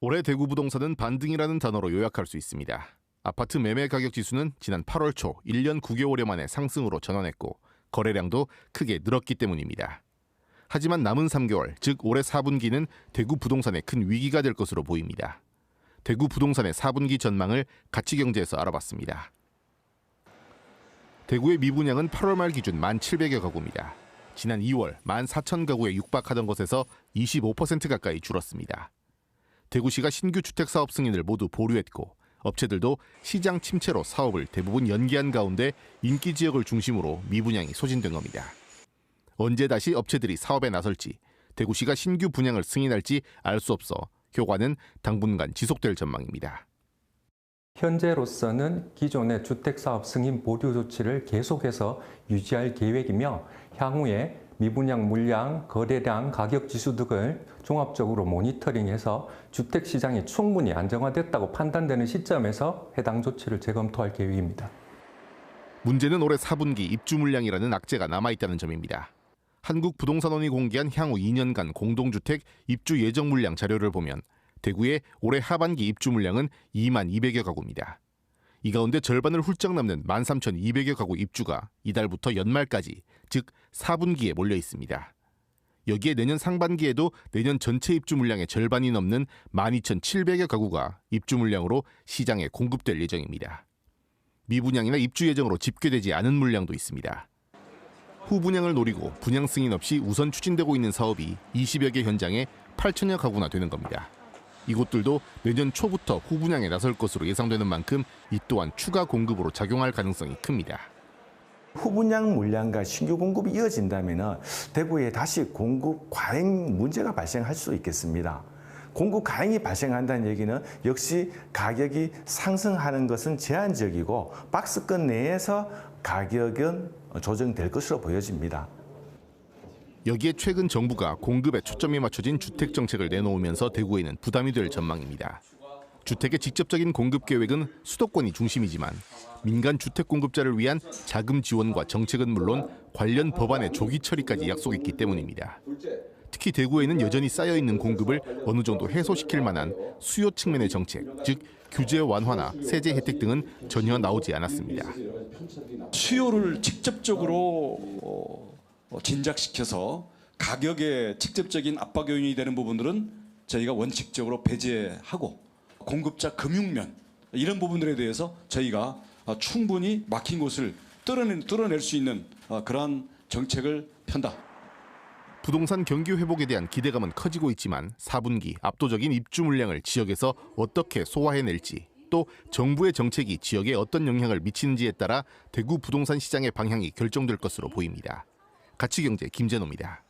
올해 대구 부동산은 반등이라는 단어로 요약할 수 있습니다. 아파트 매매 가격 지수는 지난 8월 초 1년 9개월여 만에 상승으로 전환했고 거래량도 크게 늘었기 때문입니다. 하지만 남은 3개월, 즉 올해 4분기는 대구 부동산에 큰 위기가 될 것으로 보입니다. 대구 부동산의 4분기 전망을 가치경제에서 알아봤습니다. 대구의 미분양은 8월 말 기준 1,700여 가구입니다. 지난 2월 14,000가구에 육박하던 것에서 25% 가까이 줄었습니다. 대구시가 신규 주택 사업 승인을 모두 보류했고 업체들도 시장 침체로 사업을 대부분 연기한 가운데 인기 지역을 중심으로 미분양이 소진된 겁니다. 언제 다시 업체들이 사업에 나설지 대구시가 신규 분양을 승인할지 알 수 없어 효과는 당분간 지속될 전망입니다. 현재로서는 기존의 주택사업 승인 보류 조치를 계속해서 유지할 계획이며 향후에 미분양 물량, 거래량, 가격 지수 등을 종합적으로 모니터링해서 주택시장이 충분히 안정화됐다고 판단되는 시점에서 해당 조치를 재검토할 계획입니다. 문제는 올해 4분기 입주 물량이라는 악재가 남아있다는 점입니다. 한국부동산원이 공개한 향후 2년간 공동주택 입주 예정 물량 자료를 보면 대구의 올해 하반기 입주 물량은 22,200여 가구입니다. 이 가운데 절반을 훌쩍 넘는 13,200여 가구 입주가 이달부터 연말까지, 즉 4분기에 몰려 있습니다. 여기에 내년 상반기에도 내년 전체 입주 물량의 절반이 넘는 12,700여 가구가 입주 물량으로 시장에 공급될 예정입니다. 미분양이나 입주 예정으로 집계되지 않은 물량도 있습니다. 후분양을 노리고 분양 승인 없이 우선 추진되고 있는 사업이 20여 개 현장에 8,000여 가구나 되는 겁니다. 이곳들도 내년 초부터 후분양에 나설 것으로 예상되는 만큼 이 또한 추가 공급으로 작용할 가능성이 큽니다. 후분양 물량과 신규 공급이 이어진다면 대구에 다시 공급 과잉 문제가 발생할 수 있겠습니다. 공급 과잉이 발생한다는 얘기는 역시 가격이 상승하는 것은 제한적이고 박스권 내에서 가격은 조정될 것으로 보여집니다. 여기에 최근 정부가 공급에 초점이 맞춰진 주택 정책을 내놓으면서 대구에는 부담이 될 전망입니다. 주택의 직접적인 공급 계획은 수도권이 중심이지만 민간 주택 공급자를 위한 자금 지원과 정책은 물론 관련 법안의 조기 처리까지 약속했기 때문입니다. 특히 대구에는 여전히 쌓여있는 공급을 어느 정도 해소시킬 만한 수요 측면의 정책, 즉 규제 완화나 세제 혜택 등은 전혀 나오지 않았습니다. 수요를 직접적으로 진작시켜서 가격에 직접적인 압박 요인이 되는 부분들은 저희가 원칙적으로 배제하고 공급자 금융면 이런 부분들에 대해서 저희가 충분히 막힌 곳을 뚫어낼 수 있는 그러한 정책을 편다. 부동산 경기 회복에 대한 기대감은 커지고 있지만 4분기 압도적인 입주 물량을 지역에서 어떻게 소화해낼지 또 정부의 정책이 지역에 어떤 영향을 미치는지에 따라 대구 부동산 시장의 방향이 결정될 것으로 보입니다. 가치경제 김재노입니다.